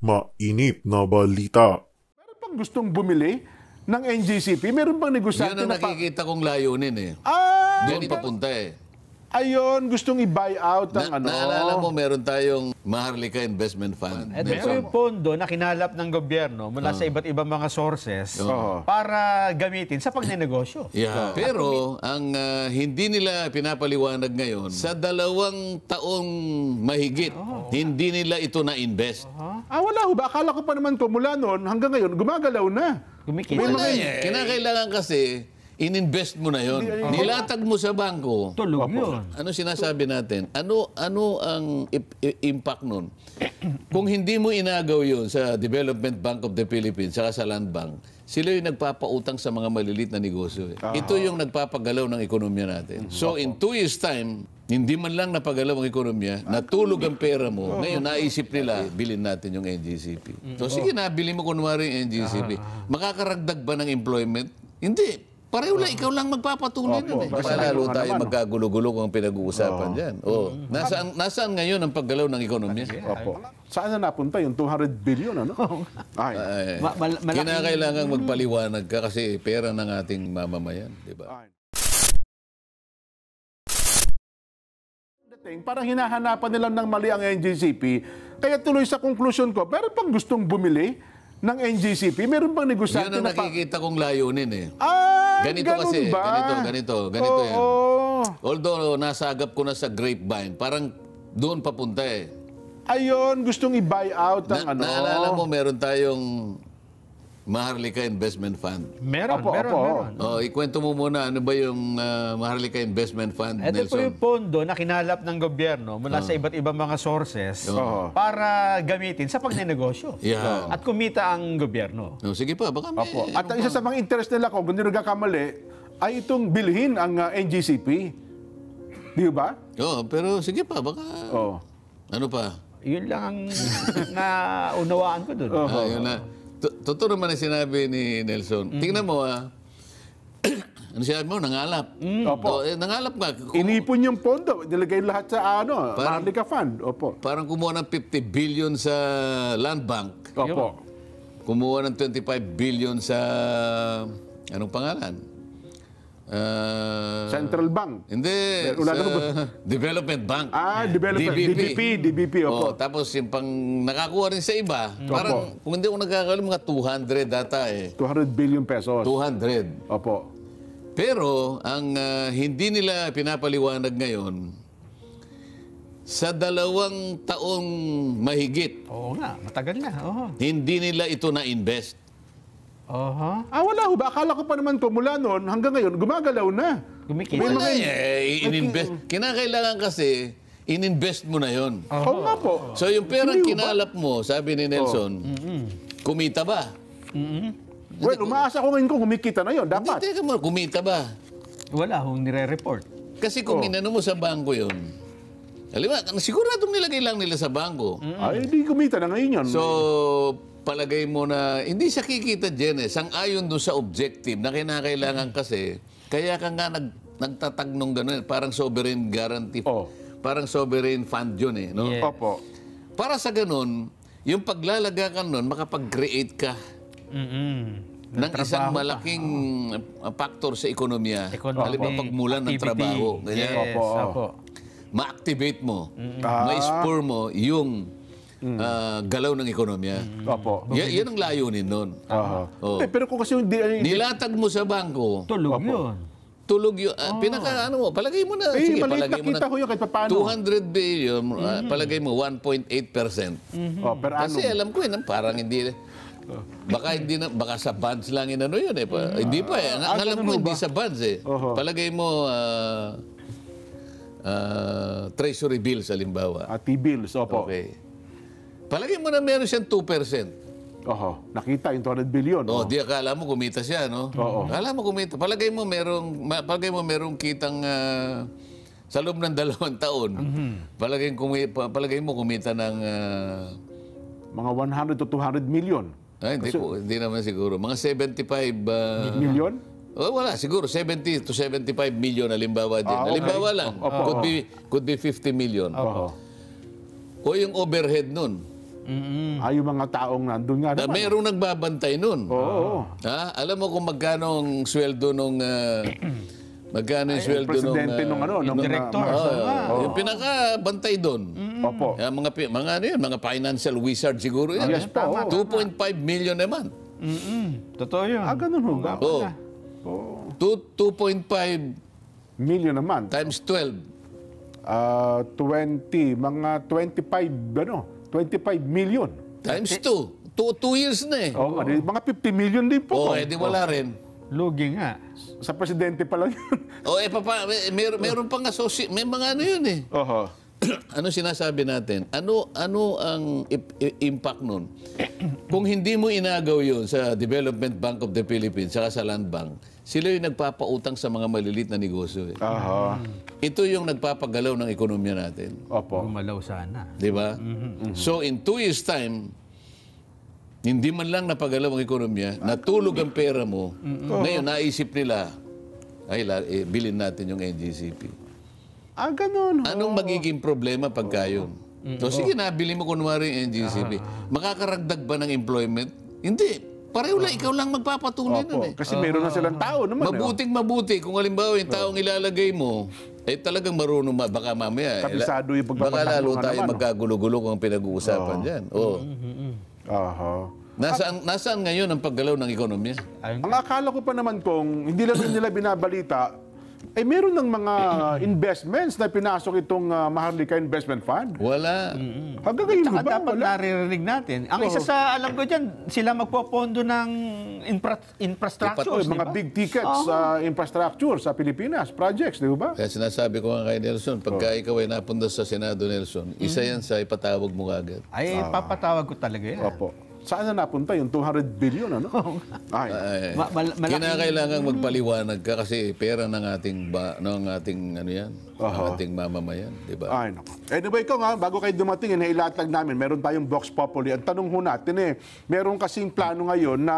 Mainit na balita. Meron bang gustong bumili ng NGCP? Meron bang negosyante Yun ang nakikita kong layunin eh. Doon papunta eh. Ayun, gustong i-buy out ang Naalala mo, meron tayong Maharlika Investment Fund. Ito po yung pondo na kinalap ng gobyerno mula sa iba't ibang mga sources para gamitin sa pagnenegosyo. Yeah. Pero ang hindi nila pinapaliwanag ngayon, sa 2 taong mahigit, hindi nila ito na-invest. wala ho ba? Akala ko pa naman to mula noon hanggang ngayon, gumagalaw na. Kumikita. Wala eh. Kinakailangan kasi, ininvest mo na yon. Nilatag mo sa bangko. Tulog yun. Ano sinasabi natin? Ano ang impact nun? Kung hindi mo inagaw yun sa Development Bank of the Philippines saka sa Land Bank, sila yung nagpapautang sa mga maliliit na negosyo. Ito yung nagpapagalaw ng ekonomiya natin. So in 2 years time, hindi man lang napagalaw ang ekonomiya, natulog ang pera mo, ngayon naisip nila, bilhin natin yung NGCP. So sige, nabili mo kunwari yung NGCP. Makakaragdag ba ng employment? Hindi. Pareho lang, ikaw lang magpapatuloy nun eh. Basta lalo tayo magkagulo-gulo kung pinag-uusapan dyan. Nasaan ngayon ang paggalaw ng ekonomiya? Saan na napunta yung 200 billion, ano? Ay. Kinakailangan magpaliwanag ka kasi pera ng ating mamamayan. Diba? Parang hinahanapan nila ng mali ang NGCP. Kaya tuloy sa conclusion ko, meron pang gustong bumili ng NGCP? Meron bang negosyante Yun ang nakikita kong layunin eh. Ganito kasi, ba? ganito yan. Although nasagap ko na sa grapevine, parang doon papunta eh. Ayun, gustong i-buy out ang Naalala mo, meron tayong Maharlika Investment Fund. Meron. Ikwento mo muna, ano ba yung Maharlika Investment Fund, Ito po Nelson? yung pondo na kinalap ng gobyerno mula sa iba't ibang mga sources para gamitin sa pagnenegosyo. Yeah. At kumita ang gobyerno. Sige pa, baka may... At ang isa sa mga interest nila, kung hindi nagkakamali, ay itong bilhin ang NGCP. Di ba? pero sige pa, baka... Ano pa? Yun lang ang naunawaan ko doon. Yun na. Totoo naman ang sinabi ni Nelson. Tingnan mo ano sinabi mo? Nangalap. Nangalap ka. Inipon yung pondo. Nilagay lahat sa Maharlika Fund. Parang kumuha ng 50 billion sa Land Bank. Kumuha ng 25 billion sa... Anong pangalan? Central Bank. Hindi. Development Bank. Development. DBP. Tapos yung pang nakakuha rin sa iba. Parang, kung hindi ako nagkakalim, mga 200 data eh. 200 billion pesos. 200. Pero, ang hindi nila pinapaliwanag ngayon, sa 2 taong mahigit, Oo nga, matagal na. hindi nila ito na-invest. Wala ho ba? Akala ko pa naman to mula noon hanggang ngayon, gumagalaw na. Kumikita. Wala ininvest. Kinakailangan kasi, ininvest mo na yon. Oo nga po. So yung perang kinalap mo, sabi ni Nelson, kumita ba? Well, umaasa ko ngayon kung kumikita na yon. Dapat. Hindi, teka mo, kumita ba? Wala hong nire-report. Kasi kung inano mo sa bangko yon, alam mo, siguradong nilagay lang nila sa bangko. Ay, hindi kumita na ngayon yan. So, palagay mo na, hindi siya kikita dyan eh. Sang-ayon doon sa objective na kinakailangan kasi, kaya ka nga nagtatag nung gano'n, parang sovereign guarantee. Parang sovereign fund yun eh. No? Yes. Para sa gano'n, yung paglalaga ka nun, makapag-create ka ng isang malaking factor sa ekonomiya. Halimbawa, pagmulan ng trabaho. Ganyan. Ma-activate mo, ma-spur mo yung galaw ng ekonomiya. Yan ang layunin nun. Pero kung kasi nilatag mo sa bangko, Tulog yun. tulog yun. Ano mo, palagay mo na. Sige, palagay mo na. Kita ko yun kahit paano. 200 billion, palagay mo 1.8%. Kasi alam ko yun, parang hindi... Baka sa bonds lang inano yun eh. Hindi pa eh. Alam ko hindi sa bonds eh. Palagay mo treasury bills halimbawa. T-bills, Okay. Palagay mo na meron siyang 2%. Nakita yung 200 billion. Di akala mo kumita siya, no? Akala mo kumita. Palagay mo merong kitang sa loob ng 2 taon. Palagay mo kumita ng mga 100 to 200 million. Hindi naman siguro. Mga 75 million? Wala, siguro 70 to 75 million halimbawa din. Halimbawa lang. Could be 50 million. O yung overhead nun. Ay, yung mga taong nandun nga Na naman. merong nagbabantay nun. Oo. Ha? Alam mo kung magkano ang sweldo nung magkano yung sweldo nung presidente nung ano, nung director. yung pinakabantay doon. Opo. Mga ano yun, mga financial wizard siguro yun. Yes po. tama, 2.5 million a month. Totoo yun. Ganun ho ba? Oh. 2.5 Million naman. times 12. 20, mga 25 million. Times 2. 2 years na eh. Oo, mga 50 million din po. Oh, edi wala rin. Lugi nga. Sa presidente pa lang yun. O meron pang may mga ano yun eh. Oho. Ano sinasabi natin? Ano ang impact nun? Kung hindi mo inagaw yun sa Development Bank of the Philippines saka sa Land Bank, sila yung nagpapautang sa mga maliliit na negosyo. Eh. Aha. Ito yung nagpapagalaw ng ekonomiya natin. Opo. Gumalaw sana. Di ba? So in 2 years time, hindi man lang napagalaw ang ekonomiya, natulog ang pera mo, ngayon naisip nila, bilhin natin yung NGCP. Ganun. Anong magiging problema pagka yun? So sige, nabili mo kunwari yung NGCP. Makakaragdag ba ng employment? Hindi. Pareho lang, ikaw lang magpapatuloy nun eh. Kasi meron na silang tao naman. Mabuting-mabuti. Kung halimbawa yung taong ilalagay mo, talagang marunong, baka mamaya. Kabisado yung baka lalo pagpapatakbo tayo naman. magkagulo-gulo kung pinag-uusapan dyan. Oh. Aha. Nasaan ngayon ang paggalaw ng ekonomiya? Ang akala ko pa naman kung hindi lang nila binabalita, meron ng mga investments na pinasok itong Maharlika Investment Fund. Wala. Hanggang ngayon Tsaka ba? dapat Wala. naririnig natin. Ang isa sa alam ko dyan, sila magpopondo ng infrastructure. Mga big tickets infrastructure sa Pilipinas, projects, di ba? Kaya sinasabi ko nga kay Nelson, pagka ikaw ay napunta sa Senado, Nelson, isa yan sa ipatawag mo agad. Ay, papatawag ko talaga yan. Opo. Saan na napunta yung 200 billion, ano? Ay. Kinakailangan magpaliwanag ka kasi pera ng ating ano yan, ng ating mamamayan, di ba? Ay, naku. Anyway, ko nga, bago kayo dumating, nailatag namin, meron tayong Vox Populi. Ang tanong ho natin meron kasing plano ngayon na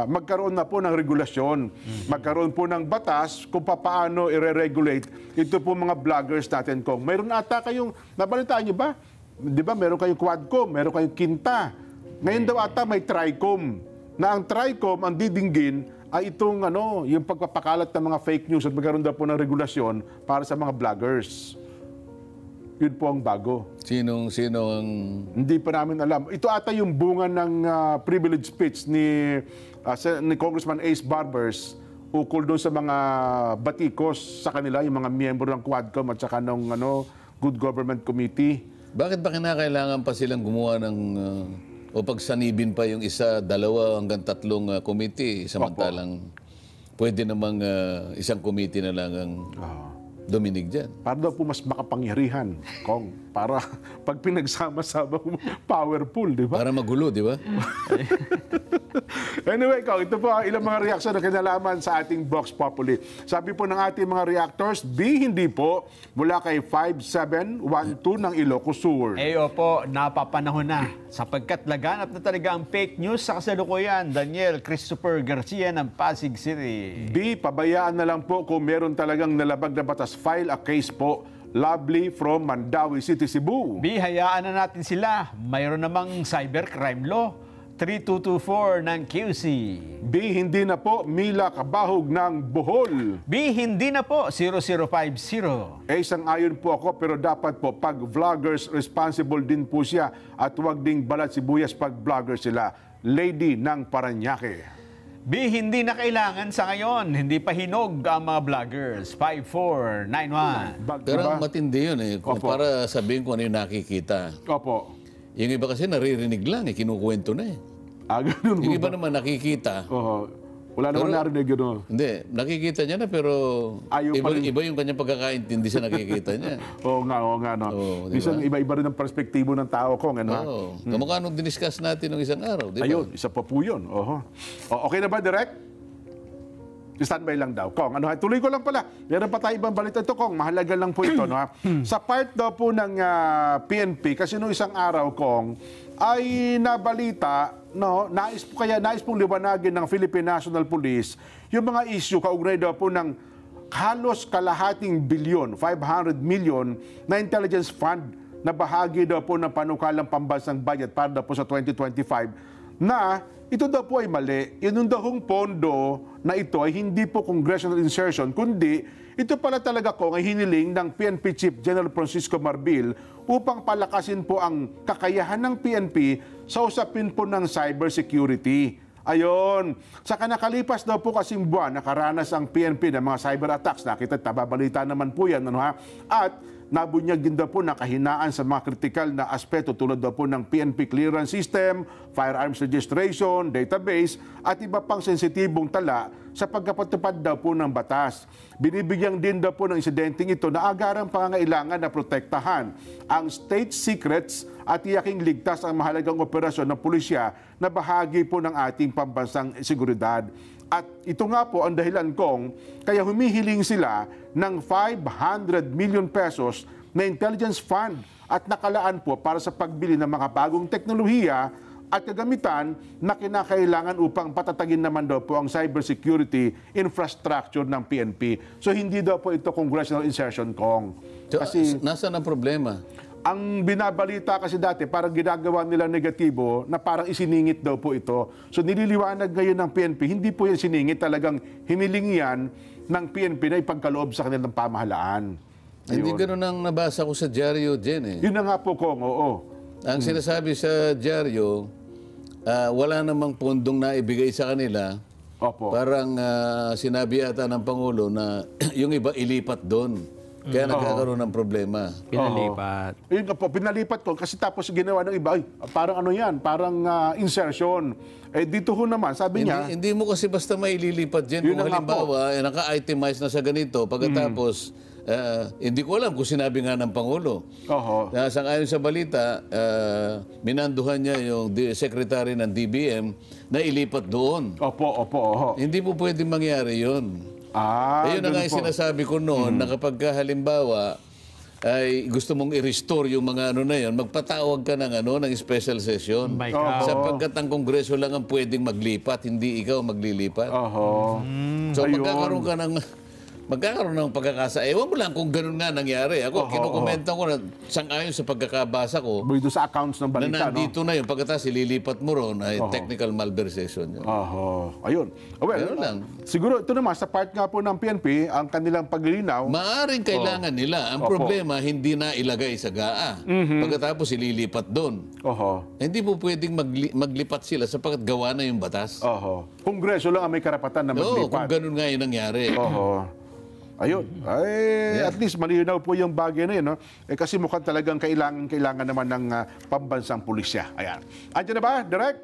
magkaroon na po ng regulasyon. Magkaroon po ng batas kung paano i-regulate ito po mga vloggers natin, Kong. Meron ata kayong, nabalitaan niyo ba? Di ba, meron kayong Quadcom, meron kayong Kinta. Ngayon daw ata may TRICOM. Na ang TRICOM, ang didinggin, ay itong yung pagpapakalat ng mga fake news at magkaroon daw po ng regulasyon para sa mga vloggers. Yun po ang bago. Sino ang... Hindi pa namin alam. Ito ata yung bunga ng privilege speech ni Congressman Ace Barbers ukol doon sa mga batikos sa kanila, yung mga miyembro ng Quadcom at saka ng Good Government Committee. Bakit ba kinakailangan pa silang gumawa ng... o pagsanibin pa yung isa, 2 hanggang 3 committee, samantalang pwede namang isang committee na lang ang Dominig dyan. Para daw po mas makapangyarihan, Kong. Para pag pinagsama-sama, powerful, di ba? Para magulo, di ba? Anyway, Kong, ito po ang ilang mga reaksyon na kinalaman sa ating Vox Populi. Sabi po ng ating mga reactors, hindi po, mula kay 5712 ng Ilocos Sur. Opo, napapanahon na. Sapagkat laganap na talaga ang fake news sa kasalukuyan. Daniel Christopher Garcia ng Pasig City. B, pabayaan na lang po kung meron talagang nalabag na batas. File a case po. Lovely from Mandawi City, Cebu. B, hayaan na natin sila. Mayroon namang cybercrime law. 3224 ng QC. B, hindi na po Mila Kabahog ng Bohol. B, hindi na po 0050. Sang-ayon po ako pero dapat po pag vloggers responsible din po siya at huwag ding balat sibuyas pag vlogger sila. Lady ng Paranaque. B, hindi na kailangan sa ngayon. Hindi pa hinog ang mga vloggers. 5491. Pero Diba? matindi yun eh. Kung Opo. para sabihin ko ano yung nakikita. Opo. Yung iba kasi naririnig lang eh, kinukwento na eh. Ganun Yung po iba ba? naman nakikita. Wala naman narinig yun. Hindi, nakikita niya na pero Ayaw pa rin. iba yung kanyang pagkakaintindi sa nakikita niya. Oo nga, no. Oo, di Minsan ba? iba-iba rin ang perspektibo ng tao, Kong. Ano? Oo. Kamukha nung diniscuss natin nung isang araw, di ba? Ayun, isa pa po yun. Okay na ba, Direk? Standby lang daw. Kong, tuloy ko lang pala. Meron pa tayo ibang balita ito, Kong. Mahalaga lang po ito. No? Sa part daw po ng PNP, kasi nung isang araw, Kong, ay nabalita, nais pong liwanagin ng Philippine National Police yung mga issue kaugnay daw po ng halos kalahating bilyon, 500 million na intelligence fund na bahagi daw po ng panukalang pambansang budget para daw po sa 2025 na ito daw po ay mali. Yun daw hong pondo na ito ay hindi po congressional insertion, kundi ito pala talaga ko ay hiniling ng PNP Chief General Francisco Marbil upang palakasin po ang kakayahan ng PNP sa usapin po ng cybersecurity. Ayon, sa nakalipas daw po kasing buwan, nakaranas ang PNP ng mga cyber attacks. Nakita, nababalita naman po yan. Ano, ha? At nabunyag din daw po ng kahinaan sa mga kritikal na aspeto tulad daw po ng PNP clearance system, firearms registration, database, at iba pang sensitibong tala sa pagkapatupad daw po ng batas. Binibigyan din daw po ng insidenteng ito na agarang pangangailangan na protektahan ang state secrets at tiyaking ligtas ang mahalagang operasyon ng pulisya na bahagi po ng ating pambansang seguridad. At ito nga po ang dahilan kung kaya humihiling sila ng 500 million pesos na intelligence fund at nakalaan po para sa pagbili ng mga bagong teknolohiya at kagamitan na kinakailangan upang patatagin naman daw po ang cybersecurity infrastructure ng PNP. So hindi daw po ito congressional insertion, Kong. Kasi nasaan ang problema? Ang binabalita kasi dati, parang ginagawa nila negatibo na parang isiningit daw po ito. So nililiwanag ngayon ng PNP, hindi po yan siningit, talagang hiniling yan ng PNP na ipagkaloob sa kanilang pamahalaan. Hindi Ayun. ganun ang nabasa ko sa dyaryo, Jen. Yun na nga po, Kong, oo. Ang sinasabi sa dyaryo, wala namang pundong na ibigay sa kanila. Opo. Parang sinabi yata ng Pangulo na yung iba ilipat doon. Kaya nagkakaroon ng problema. Pinalipat. Yun nga po, pinalipat ko kasi tapos ginawa ng iba, ay, parang ano yan, parang insertion. Eh dito ho naman, sabi niya, Hindi mo kasi basta maililipat dyan. Yun Kung na nga halimbawa, naka-itemize na sa ganito, pagkatapos, hindi ko alam kung sinabi nga ng Pangulo. oho, Sang-ayon sa balita, minanduhan niya yung secretary ng DBM na ilipat doon. opo. Hindi po pwedeng mangyari yun. Ayun na ganun nga yung po. sinasabi ko noon, na kapag halimbawa ay gusto mong i-restore yung mga ano na yun, magpatawag ka ng ng special session. My God. Sapagkat ang Kongreso lang ang pwedeng maglipat, hindi ikaw maglilipat. Oho. So Ayun. magkakaroon ng pagkakasa. Ewan mo lang kung ganun nga nangyari. Ako, kinukomenta ko na sang-ayon sa pagkakabasa ko, Doon sa accounts ng na balita, no? nandito na yun. Pagkatapos ililipat mo ron, ay technical malversation yun. Oho. Ayun. Well, Ganun lang. siguro ito naman, sa part nga po ng PNP, ang kanilang paglilinaw, Maaring kailangan nila. Ang problema, hindi na ilagay sa GAA. Pagkatapos ililipat doon. oho, Hindi po pwedeng maglipat sila sapagkat gawa na yung batas. oho. Kongreso lang ang may karapatan na Oo, kung maglipat. ganun nga yung nangyari. Oho. Ayun. Ay, at least malinaw po yung bagay na yun. No? Kasi mukhang talagang kailangan naman ng pambansang pulisya. Ayan. Andiyan na ba, Direk?